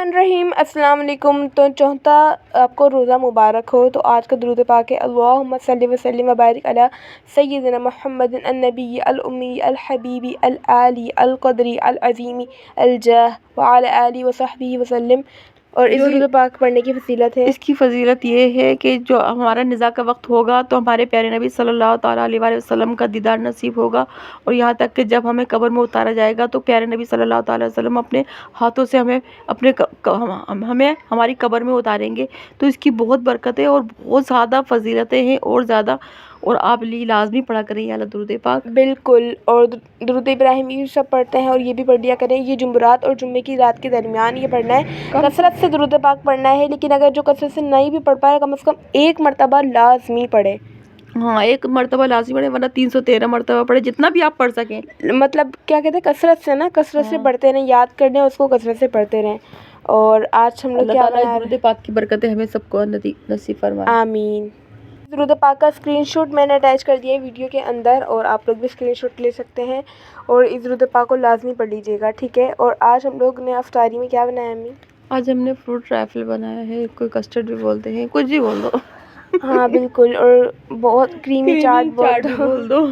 बिस्मिल्लाहिर्रहमानिर्रहीम। अस्सलाम वालेकुम। तो चौथा आपको रोज़ा मुबारक हो। तो आज का दुरूद पाक है अल्लाहुम्मा सल्लि व सल्लिम व बारिक अला सय्यिदिना मुहम्मदिन अन्नबी अल उम्मी अल हबीबी अल आली अल क़दरी अल अज़ीमी अल जाह व अला आलिहि व सहबिहि वसल्लम। और इस दुरूद पाक पढ़ने की फ़ज़ीलत है, इसकी फ़ज़ीलत ये है कि जो हमारा निज़ा का वक्त होगा तो हमारे प्यारे नबी सल्लल्लाहु ताला अलैहि वसल्लम का दीदार नसीब होगा। और यहाँ तक कि जब हमें कब्र में उतारा जाएगा तो प्यारे नबी सल्लल्लाहु ताला अलैहि वसल्लम अपने हाथों से हमें हमारी कब्र में उतारेंगे। तो इसकी बहुत बरकत है और बहुत ज़्यादा फ़ज़ीलतें हैं और ज़्यादा, और आप लाज़मी पढ़ा करें ये वाला दुरूद पाक। बिल्कुल। और दुरूद इब्राहिमी भी सब पढ़ते हैं और ये भी पढ़ लिया करें। ये जुमेरात और जुम्मे की रात के दरमियान ये पढ़ना है, कसरत से दुरूद पाक पढ़ना है। लेकिन अगर जो कसरत से नहीं भी पढ़ पाए, कम से कम एक मरतबा लाज़मी पढ़े। हाँ, एक मरतबा लाज़मी पढ़े, वरना 313 मरतबा पढ़े, जितना भी आप पढ़ सकें। मतलब क्या कहते हैं, कसरत से ना, कसरत से हाँ। पढ़ते रहें, याद करने उसको कसरत से पढ़ते रहें। और आज हम लोग अल्लाह क्या ताला इस बना रहे दुरूद पाक की बरकतें हमें सबको नसीब फरमाए। आमीन। दुरूद पाक का स्क्रीनशॉट मैंने अटैच कर दिया है वीडियो के अंदर, और आप लोग भी स्क्रीनशॉट ले सकते हैं और इस दुरूद पाक को लाज़मी पढ़ लीजिएगा, ठीक है। और आज हम लोग ने अफ्तारी में क्या बनाया अम्मी? आज हमने फ्रूट राइफल बनाया है, कोई कस्टर्ड भी बोलते हैं, कुछ भी बोल दो। हाँ बिल्कुल। और बहुत क्रीमी चाट भी बोल दो।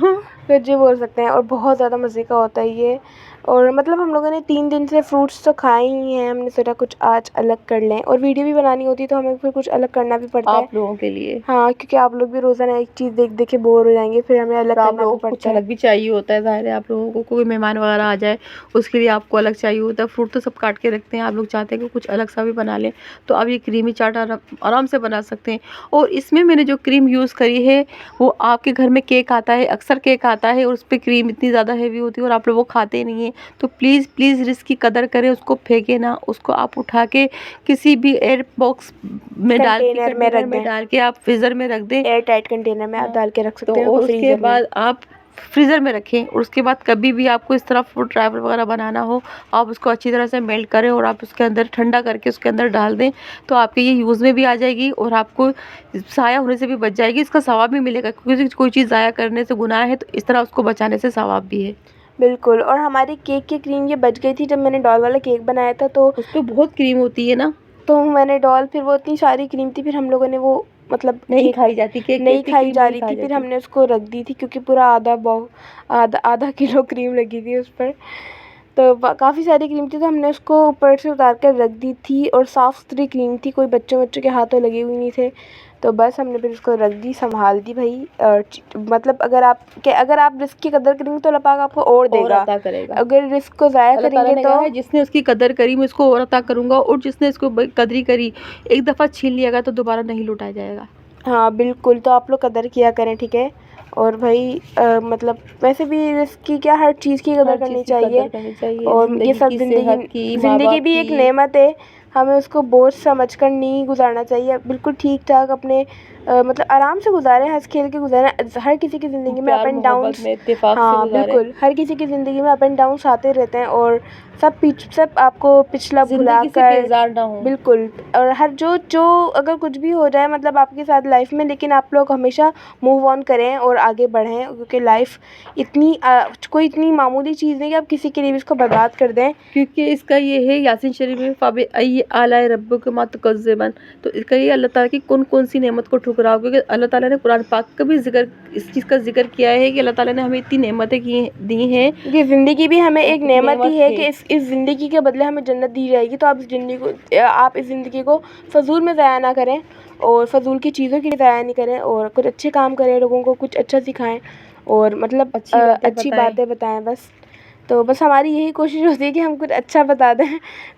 कुछ भी बोल सकते हैं। और बहुत ज़्यादा मज़े का होता है ये। और मतलब हम लोगों ने 3 दिन से फ्रूट्स तो खाए ही हैं, हमने सोचा कुछ आज अलग कर लें। और वीडियो भी बनानी होती है तो हमें फिर कुछ अलग करना भी पड़ता है आप लोगों के लिए। हाँ, क्योंकि आप लोग भी रोज़ाना एक चीज़ देख देख के बोर हो जाएंगे, फिर हमें अलग आप करना लोगों भी को कुछ पड़ता है। अलग भी चाहिए होता है, ज़ाहिर है आप लोगों को कोई मेहमान वगैरह आ जाए उसके लिए आपको अलग चाहिए होता है। फ्रूट तो सब काट के रखते हैं, आप लोग चाहते हैं कि कुछ अलग सा भी बना लें, तो आप ये क्रीमी चाट आराम से बना सकते हैं। और इसमें मैंने जो क्रीम यूज़ करी है वो आपके घर में केक आता है, अक्सर केक आता है और उस पर क्रीम इतनी ज़्यादा हैवी होती है और आप लोग वो खाते नहीं हैं। तो प्लीज़ प्लीज़ रिस्क की कदर करें, उसको फेंके ना, उसको आप उठा के किसी भी एयर बॉक्स में कंटेनर में रख दें, डाल के आप फ्रीज़र में रख दें। एयर टाइट कंटेनर में आप डाल के रख तो सकते हैं और उसको उसके फ्रीज़र में। बाद आप फ्रीज़र में रखें, और उसके बाद कभी भी आपको इस तरह फ्रूट राइफल वगैरह बनाना हो, आप उसको अच्छी तरह से मेल्ट करें और आप उसके अंदर ठंडा करके उसके अंदर डाल दें। तो आपके ये यूज़ में भी आ जाएगी और आपको ज़ाया होने से भी बच जाएगी, इसका सवाब भी मिलेगा, क्योंकि कोई चीज़ ज़ाया करने से गुनाह है, तो इस तरह उसको बचाने से सवाब भी है। बिल्कुल। और हमारी केक की क्रीम ये बच गई थी जब मैंने डॉल वाला केक बनाया था, तो उस पर बहुत क्रीम होती है ना, तो मैंने डॉल, फिर वो इतनी सारी क्रीम थी, फिर हम लोगों ने वो मतलब नहीं केक खाई जाती, केक नहीं पे खाई क्रीम जा नहीं रही खाई थी, फिर जाती। हमने उसको रख दी थी क्योंकि पूरा आधा किलो क्रीम लगी थी उस पर। तो काफ़ी सारी क्रीम थी, तो हमने उसको ऊपर से उतार कर रख दी थी। और साफ़ सुथरी क्रीम थी, कोई बच्चों के हाथों लगे हुए नहीं थे। तो बस हमने फिर उसको रख दी, संभाल दी भाई। और मतलब अगर आप रिस्क की कदर करेंगे तो अल्लाह पाक आपको और देगा, अता करेगा। अगर रिस्क को ज़ाया अल्लाह ताला करेंगे ने तो कहा है जिसने उसकी कदर करी मैं उसको और अता करूँगा, और जिसने इसको कदरी करी एक दफ़ा छीन लिया तो दोबारा नहीं लौटाया जाएगा। हाँ बिल्कुल। तो आप लोग कदर किया करें, ठीक है। और भाई मतलब वैसे भी रिस्क की क्या, हर चीज़ की कदर करनी चाहिए। और ये सब ज़िंदगी भी एक नेमत है, हमें उसको बोझ समझकर नहीं गुजारना चाहिए। बिल्कुल ठीक ठाक अपने मतलब आराम से गुजारें, हंस खेल के गुजारें। हर किसी की ज़िंदगी में अप एंड डाउन्स, हाँ बिल्कुल, हर किसी की ज़िंदगी में अप एंड डाउन्स आते रहते हैं। और सब आपको पिछला भुलाकर ना हो। बिल्कुल। और हर जो अगर कुछ भी हो जाए मतलब आपके साथ लाइफ में, लेकिन आप लोग हमेशा मूव ऑन करें और आगे बढ़ें, क्योंकि लाइफ कोई इतनी मामूली चीज़ नहीं कि आप किसी के लिए भी इसको बर्बाद कर दें। क्योंकि इसका ये है यासीन शरीफ में फ़ाबे अई आलाए रब्बुक मा तुकज़्ज़िबान, तो इसका ये अल्लाह ताला की कौन सी नेमत को ठुकराओ, क्योंकि अल्लाह ताला ने कुरान पाक का भी जिक्र, इस चीज़ का जिक्र किया है कि अल्लाह ताला ने हमें इतनी नेमतें दी हैं। ये ज़िंदगी भी हमें एक नेमत ही है है। कि इस ज़िंदगी के बदले हमें जन्नत दी जाएगी। तो आप इस ज़िंदगी को फ़ज़ूल में ज़ाया ना करें और फ़ज़ूल की चीज़ों के लिए ज़ाया नहीं करें, और कुछ अच्छे काम करें, लोगों को कुछ अच्छा सिखाएं और मतलब अच्छी बातें बताएं बस। तो बस हमारी यही कोशिश होती है कि हम कुछ अच्छा बता दें,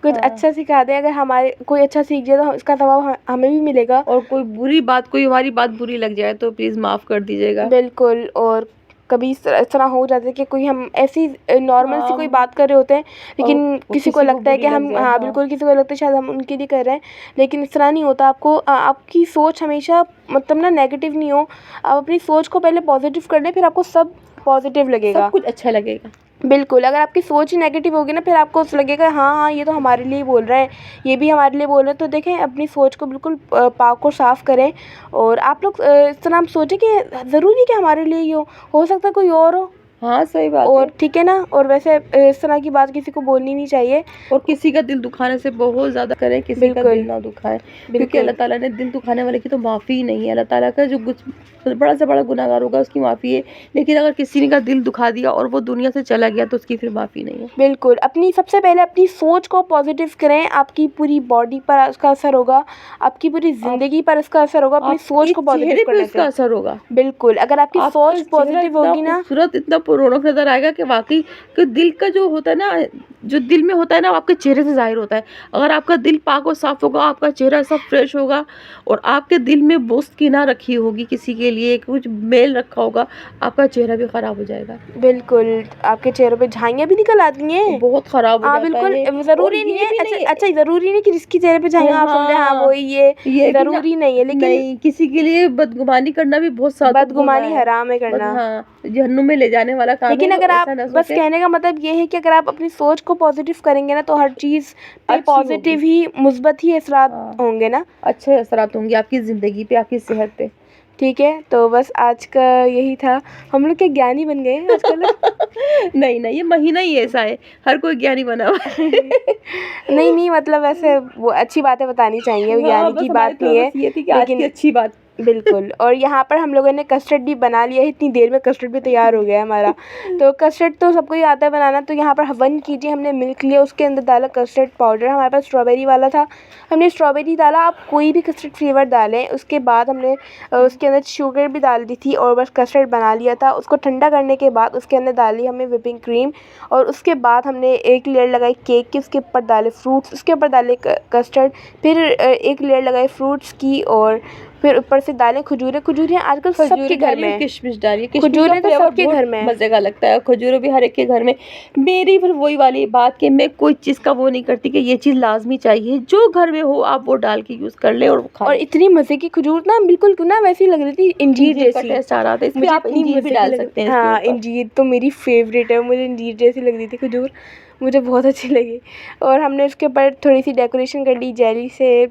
कुछ अच्छा सिखा दें। अगर हमारे कोई अच्छा सीख जाए तो इसका सवाब हमें भी मिलेगा। और कोई हमारी बात बुरी लग जाए तो प्लीज़ माफ़ कर दीजिएगा। बिल्कुल। और कभी इस तरह हो जाता है कि कोई हम ऐसी नॉर्मल सी कोई बात कर रहे होते हैं, लेकिन किसी को लगता है कि हम, हाँ बिल्कुल, किसी को लगता है शायद हम उनके लिए कर रहे हैं, लेकिन इस तरह नहीं होता। आपको आपकी सोच हमेशा मतलब ना नेगेटिव नहीं हो, आप अपनी सोच को पहले पॉजिटिव कर लें, फिर आपको सब पॉजिटिव लगेगा, सब कुछ अच्छा लगेगा। बिल्कुल। अगर आपकी सोच ही नेगेटिव होगी ना, फिर आपको लगेगा हाँ हाँ ये तो हमारे लिए ही बोल रहे हैं, ये भी हमारे लिए बोल रहे हैं। तो देखें, अपनी सोच को बिल्कुल पाक और साफ़ करें। और आप लोग इस तरह हम सोचें कि ज़रूरी कि हमारे लिए ही हो सकता है कोई और हो, हाँ सही बात और है। ठीक है ना। और वैसे इस तरह की बात किसी को बोलनी नहीं चाहिए। और किसी का दिल दुखाने से बहुत ज़्यादा करें, किसी का बिल्कुल दिल ना दुखाए, क्योंकि बिल्कुल अल्लाह ताला ने दिल दुखाने वाले की तो माफ़ी ही नहीं है। अल्लाह ताला का जो कुछ बड़ा से बड़ा गुनाहगार होगा उसकी माफ़ी है, लेकिन अगर किसी ने का दिल दुखा दिया और वो दुनिया से चला गया तो उसकी फिर माफ़ी नहीं है। बिल्कुल। अपनी सबसे पहले अपनी सोच को पॉजिटिव करें, आपकी पूरी बॉडी पर उसका असर होगा, आपकी पूरी ज़िंदगी पर उसका असर होगा, अपनी सोच आपके को पॉजिटिव चेहरे पे करने उसका से। असर होगा। बिल्कुल, अगर आपकी आपका सोच चेहरा पॉजिटिव इतना होगी ना। खूबसूरत, इतना रौनक नज़र आएगा कि वाक़ई कि दिल का जो होता है ना, जो दिल में होता है ना, वो आपके चेहरे से ज़ाहिर होता है। अगर आपका दिल पाक और साफ़ होगा, आपका चेहरा सब फ्रेश होगा और आपके दिल में बुग़्ज़ की ना रखी होगी किसी के लिए, कुछ मेल रखा होगा, आपका चेहरा भी ख़राब हो जाएगा। बिल्कुल, आपके चेहरों पे झाइयाँ भी निकल आती हैं। बहुत ख़राब हो हाँ, जाता बिल्कुल, है। और ज़रूरी नहीं ये है। भी अच्छा नहीं अच्छा, ज़रूरी नहीं कि जिसके चेहरे पे झाइयाँ आप समझे हाँ हाँ, वही ये ये भी ना, ज़रूरी नहीं है, लेकिन नहीं, किसी के लिए बदगुमानी करना भी बहुत सातों गुनाह बदगुमानी है। हराम है करना। हाँ, जहन्नुम में ले जाने वाला काम है, लेकिन तो अगर आप ऐसा ना बस सोचें। कहने का मतलब ये है कि अगर आप अपनी सोच को पॉजिटिव करेंगे ना, तो हर चीज़ पे अच्छी होगी। पॉजिटिव ही, मुस्बत ही असरात हाँ, होंगे ना। अच्छे असरात होंगे आपकी ज़िंदगी पे, आपकी सेहत पे। ठीक है, तो बस आज का यही था। हम लोग क्या ज्ञानी बन गए हैं आजकल। नहीं, नहीं, ये महीना ही ऐसा है, हर कोई ज्ञानी बना हुआ है। नहीं नहीं, मतलब वैसे वो अच्छी बातें बतानी चाहिए, हाँ, ज्ञानी बस की हमारी बात तो नहीं है। बस ये थी कि आज की लेकिन अच्छी बात। बिल्कुल। और यहाँ पर हम लोगों ने कस्टर्ड भी बना लिया है, इतनी देर में कस्टर्ड भी तैयार हो गया है हमारा। तो कस्टर्ड तो सबको ही आता है बनाना। तो यहाँ पर 1 केजी हमने मिल्क लिया, उसके अंदर डाला कस्टर्ड पाउडर। हमारे पास स्ट्रॉबेरी वाला था, हमने स्ट्रॉबेरी डाला। आप कोई भी कस्टर्ड फ्लेवर डालें। उसके बाद हमने उसके अंदर शुगर भी डाल दी थी और बस कस्टर्ड बना लिया था। उसको ठंडा करने के बाद उसके अंदर डाली हमने व्हिपिंग क्रीम, और उसके बाद हमने एक लेयर लगाई केक की, उसके ऊपर डाले फ्रूट्स, उसके ऊपर डाले कस्टर्ड, फिर एक लेयर लगाई फ्रूट्स की, और फिर ऊपर से डालें खजूरें। खजूरें आजकल सबके खजूरें घर डालिए में और है। किशमिश डालिए, किशमिश का खजूरें तो फ्लेवर सबके बहुत घर में है। मज़े का लगता है, खजूरें भी हर एक के घर में। मेरी फिर वही वाली बात कि मैं कोई चीज़ का वो नहीं करती कि ये चीज़ लाज़मी चाहिए, जो घर में हो आप वो डाल के यूज़ कर लें और वो खा और लें। इतनी मज़े की खजूर ना, बिल्कुल ना वैसी लग रही थी इंजीर इंजीर का जैसी। टेस्ट आ रहा था, इस पे मुझे आप इतनी इंजीर भी मज़े की डाल लग सकते हैं इसके हाँ, ऊपर। इंजीर तो मेरी फेवरेट है। मुझे इंजीर जैसी लग रही थी खजूर, मुझे बहुत अच्छी लगी। और हमने उसके ऊपर थोड़ी सी डेकोरेशन कर ली जेली से।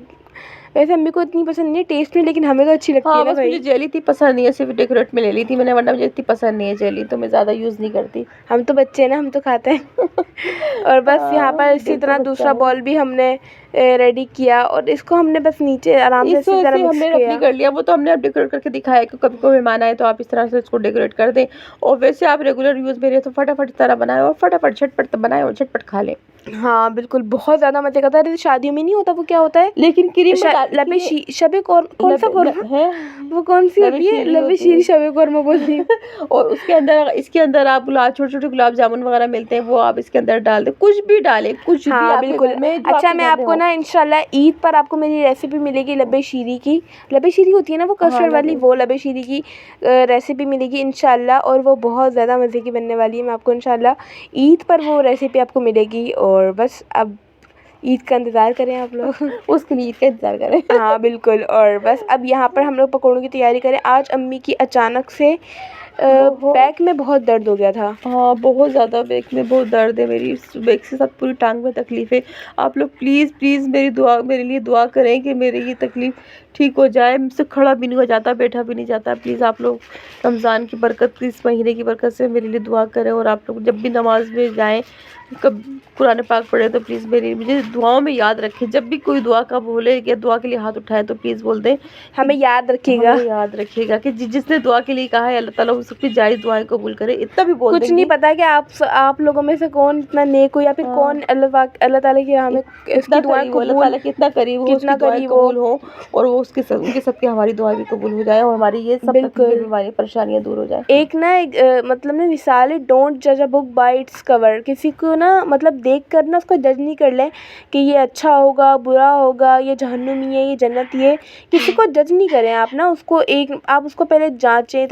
वैसे अम्मी को इतनी पसंद नहीं टेस्ट में, लेकिन हमें तो अच्छी लगती है हाँ, ना बस मुझे भाई। जेली इतनी पसंद नहीं है, सिर्फ़ डेकोरेट में ले ली थी मैंने, वरना मुझे इतनी पसंद नहीं है जेली, तो मैं ज़्यादा यूज़ नहीं करती। हम तो बच्चे हैं ना, हम तो खाते हैं। और बस यहाँ हाँ, पर इसी दिल तो तरह बच्चा दूसरा है। बॉल भी हमने रेडी किया, और इसको हमने बस नीचे आराम से इस अच्छी वजह तरह से मिक्स हमने रफली किया। कर लिया, वो तो हमने अब डेकोरेट करके दिखाया कि कभी कोई मेहमान आए तो आप इस तरह से इसको डेकोरेट कर दें, और वैसे आप रेगुलर यूज़ में रहे तो फटाफट इस तरह बनाएं और फटाफट झटपट बनाएं और झटपट खा लें। हाँ बिल्कुल, बहुत ज़्यादा मज़े का था। अरे शादियों में नहीं होता वो, क्या होता है, लेकिन क्रीम में डाल लबे ये शबे कौन सा कौरमा, है, वो कौन सी लबे होती है, शीरी लबे होती शीरी है। शबे कौरमा बोलती हूँ। और उसके अंदर, इसके अंदर आप गुलाब, छोटे-छोटे गुलाब जामुन वगैरह मिलते हैं, वो आप इसके अंदर डाल दें, कुछ भी डालें, कुछ भी हाँ आपके बिल्कुल। घर में जो अच्छा, आपके मैं घर में आपको हो। ना इंशाल्लाह ईद पर आपको मेरी रेसिपी मिलेगी लबे शीरी की। लबे शीरी होती है ना वो हाँ, कस्टर्ड वाली, लबे वो लबे शीरी की रेसिपी मिलेगी इंशाल्लाह, और वो बहुत ज़्यादा मज़े की बनने वाली है। मैं आपको इंशाल्लाह ईद पर वो रेसिपी आपको मिलेगी, और बस अब ईद का इंतज़ार करें आप लोग। उसके लिए ईद का इंतज़ार करें। हाँ बिल्कुल। और बस अब यहाँ पर हम लोग पकौड़ों की तैयारी करें। आज अम्मी की अचानक से बहुत बैक में बहुत दर्द हो गया था। हाँ, बहुत ज़्यादा बैक में बहुत दर्द है मेरी, इस बैक के साथ पूरी टांग में तकलीफ़ है। आप लोग प्लीज़ प्लीज़ मेरे लिए दुआ करें कि मेरी ये तकलीफ़ ठीक हो जाए। मुझसे खड़ा भी नहीं हो जाता, बैठा भी नहीं जाता। प्लीज़ आप लोग रमज़ान की बरकत, इस महीने की बरकत से मेरे लिए दुआ करें, और आप लोग जब भी नमाज़ में जाएँ, कब कुरान पाक पढ़ें तो प्लीज़ मुझे दुआओं में याद रखें। जब भी कोई दुआ का बोले या दुआ के लिए हाथ उठाए तो प्लीज़ बोल दें हमें याद रखिएगा। हमें याद रखिएगा कि जिसने दुआ के लिए कहा है, अल्लाह ताला उन सबकी जायज़ दुआएं कबूल करे, इतना भी बोल कुछ नहीं देंगी। पता कि आप लोगों में से कौन इतना नेक हो, या फिर हाँ, कौन अल्लाह ताला की राह में कितना उसकी दुआएं करीब हो अल्लाह कबूल, ताला के, इतना करीब हो, उसकी कितना दुआएं करीब हो। कबूल हो, और वो उनके सबकी हमारी दुआएं भी कबूल हो जाए, और हमारी ये सब तकलीफें, बिल्कुल। बीमारी, परेशानियां दूर हो जाए। एक ना मतलब ना मिसाल है, डोंट जज a book by its cover. किसी को ना मतलब देख कर ना उसको जज नहीं कर लें कि ये अच्छा होगा, बुरा होगा, ये जहन्नुमी है, ये जन्नती है। किसी को जज नहीं करें आप ना, उसको आप उसको पहले जांचें,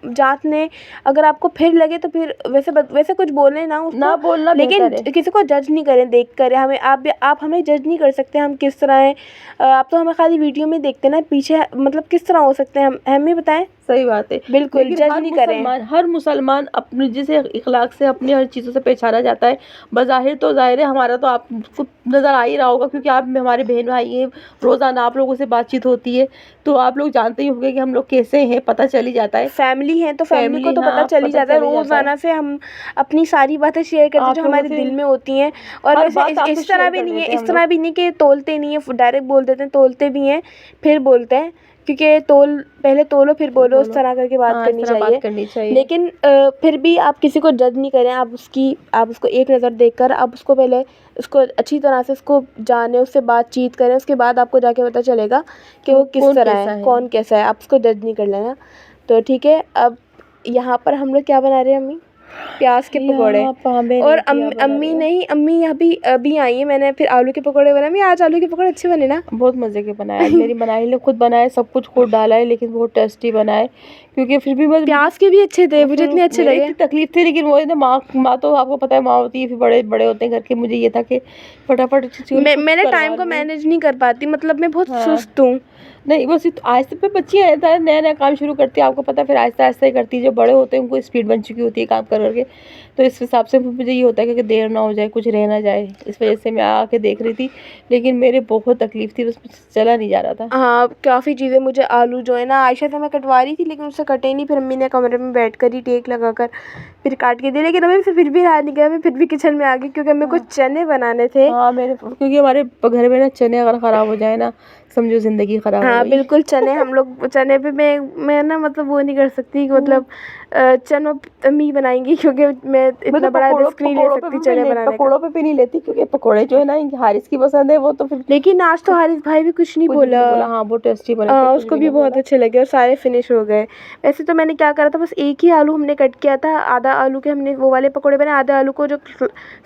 जांच लें। अगर आपको फिर लगे तो फिर वैसे कुछ बोलें ना उसको, ना बोलना लेकिन बेहतर है। किसी को जज नहीं करें देख कर। आप हमें जज नहीं कर सकते हम किस तरह हैं। आप तो हमें खाली वीडियो में देखते ना, पीछे मतलब किस तरह हो सकते हैं हम, हमें बताएं। सही बात है। बिल्कुल लेकिन जज नहीं करें। हर मुसलमान अपने जिसे इखलाक से अपनी हर चीज़ों से पहचाना जाता है। बज़ाहिर तो ज़ाहिर है हमारा तो आपको नज़र आ ही रहा होगा, क्योंकि आप हमारे बहन भाई हैं, रोज़ाना आप लोगों से बातचीत होती है, तो आप लोग जानते ही होंगे कि हम लोग कैसे हैं, पता चल ही जाता है। फैमिली है तो फैमिली को फैमिली, तो पता हाँ, चल ही पता जाता है, चल ही जाता है। रोज़ाना से हम अपनी सारी बातें शेयर करते हैं आप जो लोगों हमारे से दिल में होती हैं। और हर वैसे बात आपसे इस तरह शेयर भी कर नहीं है, देते हैं इस हम तरह लोग। भी नहीं कि तोलते नहीं है, डायरेक्ट बोल देते हैं, तोलते भी हैं फिर बोलते हैं, क्योंकि पहले तोलो फिर बोलो, उस तरह करके बात हाँ, इस करनी तरह चाहिए। बात करनी चाहिए। लेकिन फिर भी आप किसी को जज नहीं करें, आप उसको एक नज़र देखकर आप उसको पहले उसको अच्छी तरह से उसको जाने, उससे बातचीत करें, उसके बाद आपको जाके पता चलेगा कि वो किस कौन तरह कैसा है, है। कौन कैसा है, आप उसको जज नहीं कर लेना। तो ठीक है, अब यहाँ पर हम लोग क्या बना रहे हैं अम्मी? प्याज के पकौड़े। यहाँ पामे और नहीं किया बना रही अम्मी है। नहीं, अम्मी अभी आई है, मैंने फिर आलू के पकौड़े बनाए। आज आलू के पकौड़े अच्छे बने ना? बहुत मज़े के बनाए आज मेरी बनाई ने, खुद बनाए, सब कुछ खुद डाला है, लेकिन बहुत टेस्टी बनाए। क्योंकि फिर भी मैं प्याज के भी अच्छे थे, मुझे इतने अच्छे मेरे लगे। इतनी तकलीफ थी, लेकिन वो ना माँ तो आपको पता है माँ होती है, फिर बड़े बड़े होते हैं घर के। मुझे ये था कि फटाफट मैंने टाइम को मैनेज नहीं कर पाती, मतलब मैं बहुत हाँ। सुस्त हूँ। नहीं बस आहिस्ते पे बच्ची रहता है, नया नया काम शुरू करती है, आपको पता है, फिर आहिस्ता आहिस्ता ही करती है। जो बड़े होते हैं उनको स्पीड बन चुकी होती है काम कर करके, तो इस हिसाब से मुझे ये होता है कि देर ना हो जाए, कुछ रह ना जाए, इस वजह से मैं आके देख रही थी। लेकिन मेरे बहुत तकलीफ थी, बस चला नहीं जा रहा था। हाँ, काफ़ी चीज़ें मुझे आलू जो है ना आयशा से मैं कटवा रही थी, लेकिन उससे कटे नहीं। फिर अम्मी ने कमरे में बैठ कर ही टेक लगा कर फिर काट के दिए, लेकिन अभी से फिर भी रहा नहीं गया। मैं फिर भी किचन में आ गई क्योंकि हमें कुछ चने बनाने थे। हाँ मेरे, क्योंकि हमारे घर में ना चने अगर ख़राब हो जाए ना, समझो ज़िंदगी ख़राब हो हाँ गई। बिल्कुल, चने हम लोग चने पे मैं ना मतलब वो नहीं कर सकती कि मतलब चनों पे अम्मी बनाएंगी, क्योंकि मैं इतना बड़ा रिस्क नहीं ले सकती चने बनाने का। पकौड़ों पे भी नहीं लेती, क्योंकि पकौड़े जो है ना इनकी हारिस की पसंद है, वो तो फिर लेकिन आज तो हारिस भाई भी कुछ नहीं कुछ भी नहीं बोला। बोला। हाँ बहुत टेस्टी बने थे, कुछ उसको भी भी नहीं बहुत बोला। अच्छे लगे और सारे फिनिश हो गए। वैसे तो मैंने क्या करा था, बस एक ही आलू हमने कट किया था, आधा आलू के हमने वो वाले पकोड़े बनाए, आधा आलू को जो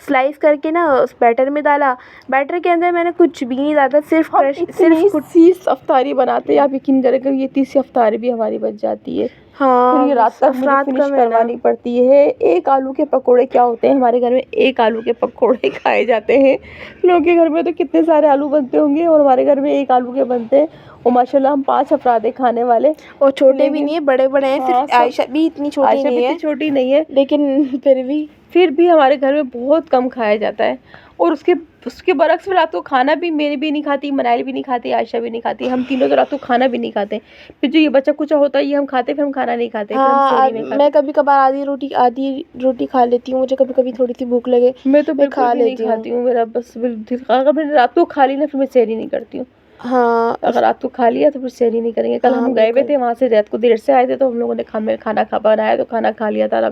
स्लाइस करके ना उस बैटर में डाला। बैटर के अंदर मैंने कुछ भी नहीं डाला, सिर्फ सिर्फ 30 अफ्तारी बनाते हैं, आप यकीन करेंगे, ये 30 अफ्तारी भी हमारी बच जाती है। हाँ, फिर ये रात तक मुझे अफराद फिनिश कम है ना। करवानी पड़ती है। एक आलू के पकोड़े क्या होते हैं, हमारे घर में एक आलू के पकोड़े खाए जाते हैं। लोगों के घर में तो कितने सारे आलू बनते होंगे, और हमारे घर में एक आलू के बनते हैं। और माशाल्लाह हम 5 अफराद हैं खाने वाले, और छोटे भी नहीं है, बड़े बड़े हैं। हाँ, सिर्फ आयशा भी इतनी छोटी आयशा भी नहीं इतनी है, छोटी नहीं है, लेकिन फिर भी हमारे घर में बहुत कम खाया जाता है। और उसके बरक्स फिर रात को खाना भी मेरी भी नहीं खाती, मनाइल भी नहीं खाती, आयशा भी नहीं खाती, हम तीनों तो रात को खाना भी नहीं खाते। फिर जो ये बचा कुचा होता है ये हम खाते, फिर हम खाना नहीं खाते, फिर हम हाँ, सहरी में खाते। मैं कभी कभार आधी रोटी खा लेती हूँ, मुझे कभी कभी थोड़ी सी भूख लगे मैं तो बिल्कुल खा भी नहीं लेती हूँ। खाती हूँ, मेरा बस अगर मैंने रात को खा ली ना, फिर मैं सहरी नहीं करती हूँ। हाँ अगर रात को खा लिया तो फिर सहरी नहीं करेंगे। कल हाँ, हम गए हुए बिल्कुल। थे, वहाँ से रात को देर से आए थे, तो हम लोगों ने खाना बनाया, तो खाना खा लिया था,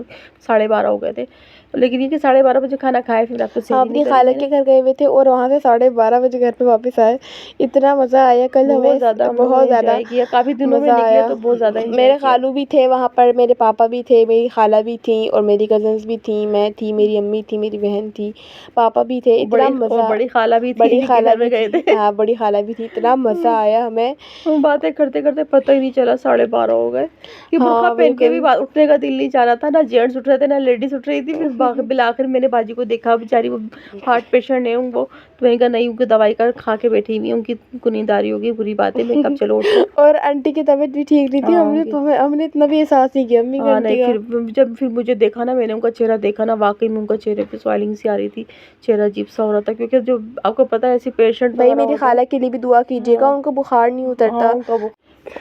12:30 हो गए थे। लेकिन ये कि 12:30 बजे खाना खाए, फिर आप तो हाँ, सहरी अपनी नहीं खाला करेंगे के ना। घर गए हुए थे और वहाँ से 12:30 बजे घर पे वापस आए। इतना मज़ा आया कल बहुत हमें, ज़्यादा हम लोगों बहुत ने ज़्यादा एंजॉय किया, काफ़ी दिनों में मज़ा निकले आया। तो बहुत ज़्यादा एंजॉय मेरे किया। खालू भी थे वहाँ पर, मेरे पापा भी थे, मेरी खाला भी थी और मेरी कज़न्स भी थी, मैं थी, मेरी अम्मी थी, मेरी बहन थी, पापा भी थे। इतना मज़ा, बड़ी खाला भी थी, बड़ी जिनके खाला घर में भी गए थी। थे। हाँ, बड़ी खाला भी थी। इतना मज़ा आया हमें। हम बातें करते करते पता ही नहीं चला 12:30 हो गए। कि बुर्का हाँ पहन के भी बिल्कुल। उठने का दिल नहीं चाह रहा था, ना जेंट्स उठ रहे थे ना लेडीज उठ रही थी। फिर बिल आखिर मैंने बाजी को देखा, बेचारी वो हार्ट पेशेंट है उनको, तो मैंने कहा नहीं, उनकी दवाई का खा के बैठी हुई है, उनको नींद आ रही होगी, बुरी बात है, मैं कब चलो उठो। और आंटी की तबीयत भी ठीक नहीं थी। हमने इतना भी एहसास नहीं किया अम्मी हाँ नहीं, आंटी का। फिर मुझे देखा ना, मैंने उनका चेहरा देखा ना, वाकई में उनका चेहरे पे स्वेलिंग सी आ रही थी, चेहरा अजीब सा हो रहा था। क्योंकि जो आपको पता है ऐसी पेशेंट भाई मेरी खाला के लिए भी दुआ कीजिएगा, उनको बुखार नहीं उतरता।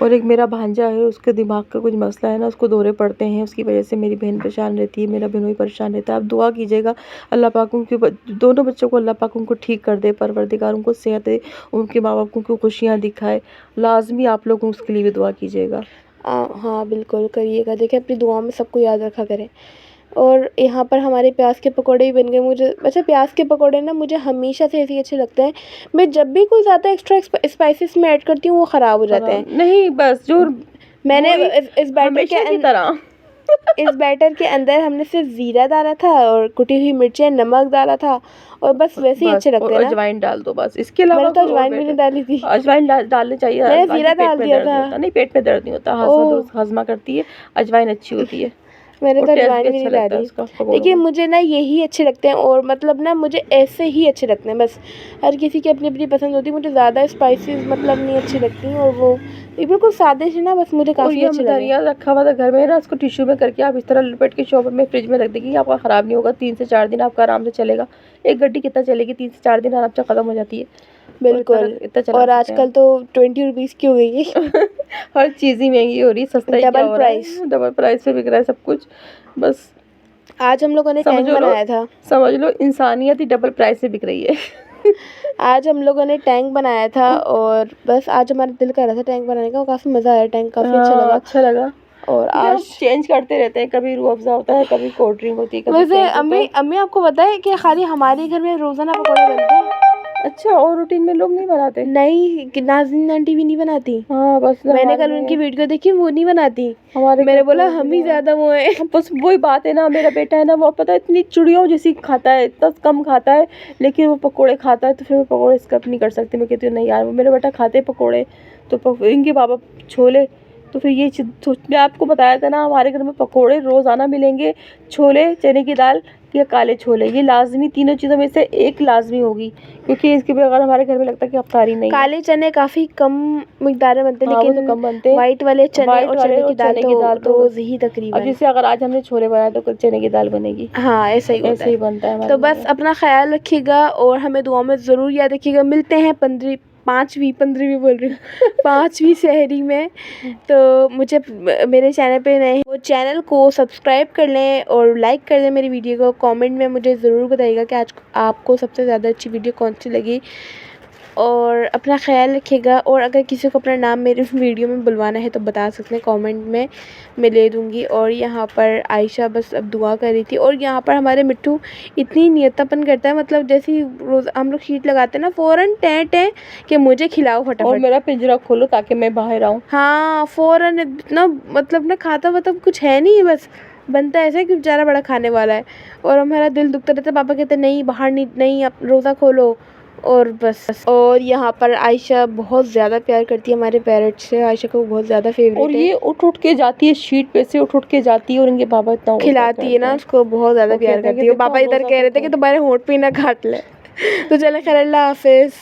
और एक मेरा भांजा है, उसके दिमाग का कुछ मसला है ना, उसको दौरे पड़ते हैं, उसकी वजह से मेरी बहन परेशान रहती है, मेरा बहनोई परेशान रहता है। आप दुआ कीजिएगा, अल्लाह पाक उनके दोनों बच्चों को अल्लाह पाक उनको ठीक कर दे, परवरदिगार उनको सेहत दे, उनके माँ बाप को खुशियाँ दिखाए। लाजमी आप लोग उसके लिए भी दुआ कीजिएगा। हाँ बिल्कुल करिएगा। देखिए अपनी दुआओं में सबको याद रखा करें। और यहाँ पर हमारे प्याज के पकौड़े भी बन गए। मुझे वैसे प्याज के पकौड़े ना मुझे हमेशा से ऐसे ही अच्छे लगते हैं। मैं जब भी कोई ज़्यादा एक्स्ट्रा स्पाइसेस में ऐड करती हूँ वो ख़राब हो जाते हैं। नहीं बस जो मैंने इस बैटर के अंदर हमने सिर्फ ज़ीरा डाला था और कुटी हुई मिर्चें, नमक डाला था, और बस वैसे ही अच्छे लगते हैं ना। अजवाइन डाल दो बस, इसके अलावा मैंने तो अजवाइन भी नहीं डाली थी। अजवाइन डालनी चाहिए। मैंने ज़ीरा डाल दिया था। नहीं, पेट में दर्द नहीं होता, हजमा करती है, अजवाइन अच्छी होती है। मेरे और तो टेस्ट ज़ुबान भी भी अच्छा नहीं ला लगता है रही। उसका पकौड़ों देखिए का। मुझे ना यही अच्छे लगते हैं, और मतलब ना मुझे ऐसे ही अच्छे लगते हैं बस। हर किसी की अपनी अपनी पसंद होती है, मुझे ज़्यादा स्पाइसेस मतलब नहीं अच्छी लगती, और वो ये बिल्कुल सादे से ना बस मुझे और काफ़ी ये अच्छे हम लगे। धनिया रखा हुआ था घर में ना, उसको टिश्यू में करके आप इस तरह लपेट के शॉपर में फ्रिज में रख देंगे, आपका ख़राब नहीं होगा। 3 से 4 दिन आपका आराम से चलेगा। एक गड्डी कितना चलेगी, 3 से 4 दिन आराम से ख़त्म हो जाती है। और बिल्कुल। इतना चला और सकते हैं आजकल हम। तो 20 रुपीज़ की हो गई है। हर चीज़ ही महंगी हो रही है, सस्ता ही क्या डबल हो रहा प्राइस। है, डबल प्राइस पे बिक रहा है सब कुछ। बस आज हम लोगों ने टैंक समझ लो, बनाया था। समझ लो इंसानियत ही डबल प्राइस से बिक रही है। आज हम लोगों ने टैंक बनाया था, और बस आज हमारा दिल कर रहा था टैंक बनाने का, और काफ़ी मज़ा आया, टैंक काफ़ी अच्छा हाँ, लगा। अच्छा लगा। और क्योंकि हम आज चेंज करते रहते हैं, कभी रूह अफ़ज़ा होता है, कभी कोल्ड ड्रिंक होती है, कभी वैसे टैंक होता अम्मी है। अम्मी आपको पता है कि खाली हमारे घर में रोज़ाना पकौड़े बनते हैं? अच्छा, और रूटीन में लोग नहीं बनाते? नहीं, कि नाज़नीन आंटी भी नहीं बनाती। हाँ, बस मैंने हमारे कल उनकी में वीडियो देखी, वो नहीं बनाती। हमारे मैंने घर बोला तो हम ही मेरा ज़्यादा वो हैं। हम बस वही बात है ना, मेरा बेटा है ना, वो पता है इतनी चिड़ियों जैसी खाता है, इतना कम खाता है, लेकिन वो पकोड़े खाता है, तो फिर मैं पकोड़े स्किप नहीं कर सकती। मैं कहती हूँ नहीं यार, वो मेरा बेटा खाते हैं पकोड़े, तो इनके पापा छोले, तो फिर ये चीज़ तो मैं आपको बताया था ना, हमारे घर में पकोड़े रोज़ाना मिलेंगे। छोले, चने की दाल या काले छोले, ये लाज़मी, तीनों चीज़ों में से एक लाज़मी होगी, क्योंकि इसके बगैर हमारे घर में लगता है कि अफ़्तारी नहीं है। काले चने काफ़ी कम मिकदार में बनते हैं, हाँ, वो तो लेकिन कम बनते हैं। वाइट वाले चने व्हाइट और वाले चने और की दाल चने तो की दाल तो रोज़ ही अब तकरीबन। जैसे अगर आज हमने छोले बनाए तो कल चने की दाल बनेगी। हाँ, ऐसा ही होता ऐसे ही है। बनता है तो हमारे घर बस में। अपना ख़्याल रखिएगा, और हमें दुआ में ज़रूर याद रखिएगा। मिलते हैं 15वीं बोल रही हूँ, 5वीं सहरी में। तो मुझे मेरे चैनल पे नए हैं, वो चैनल को सब्सक्राइब कर लें और लाइक कर दें मेरी वीडियो को। कमेंट में मुझे ज़रूर बताइएगा कि आज आपको सबसे ज़्यादा अच्छी वीडियो कौन सी लगी। और अपना ख़्याल रखिएगा, और अगर किसी को अपना नाम मेरे वीडियो में बुलवाना है तो बता सकते हैं कमेंट में, मैं ले दूँगी। और यहाँ पर आयशा बस अब दुआ कर रही थी, और यहाँ पर हमारे मिट्ठू इतनी नियतापन करता है, मतलब जैसे ही रोज़ हम लोग शीट लगाते हैं ना, फ़ौरन टें टें कि मुझे खिलाओ और फटाफट। मेरा पिंजरा खोलो ताकि मैं बाहर आऊँ। हाँ, फ़ौरन इतना मतलब ना खाता मतलब कुछ है नहीं, बस बनता ऐसा है कि बेचारा बड़ा खाने वाला है। और हमारा दिल दुखता रहता है, पापा कहते हैं नहीं बाहर नहीं, नहीं आप रोज़ा खोलो। और बस, और यहाँ पर आयशा बहुत ज़्यादा प्यार करती है हमारे पैरट से, आयशा को बहुत ज़्यादा और फेवरेट है। ये उठ के जाती है शीट पे से, उठ के जाती है, और इनके पापा इतना गुस्सा खिलाती है करते ना हैं। उसको, बहुत ज़्यादा वो प्यार कहते हैं कि करती है। देखो पापा हम इधर रोज़ा कह तो रहे थे कि खोल तुम्हारे होंठ पे ही ना काट ले। तो चले खैर, अल्लाह हाफिज़।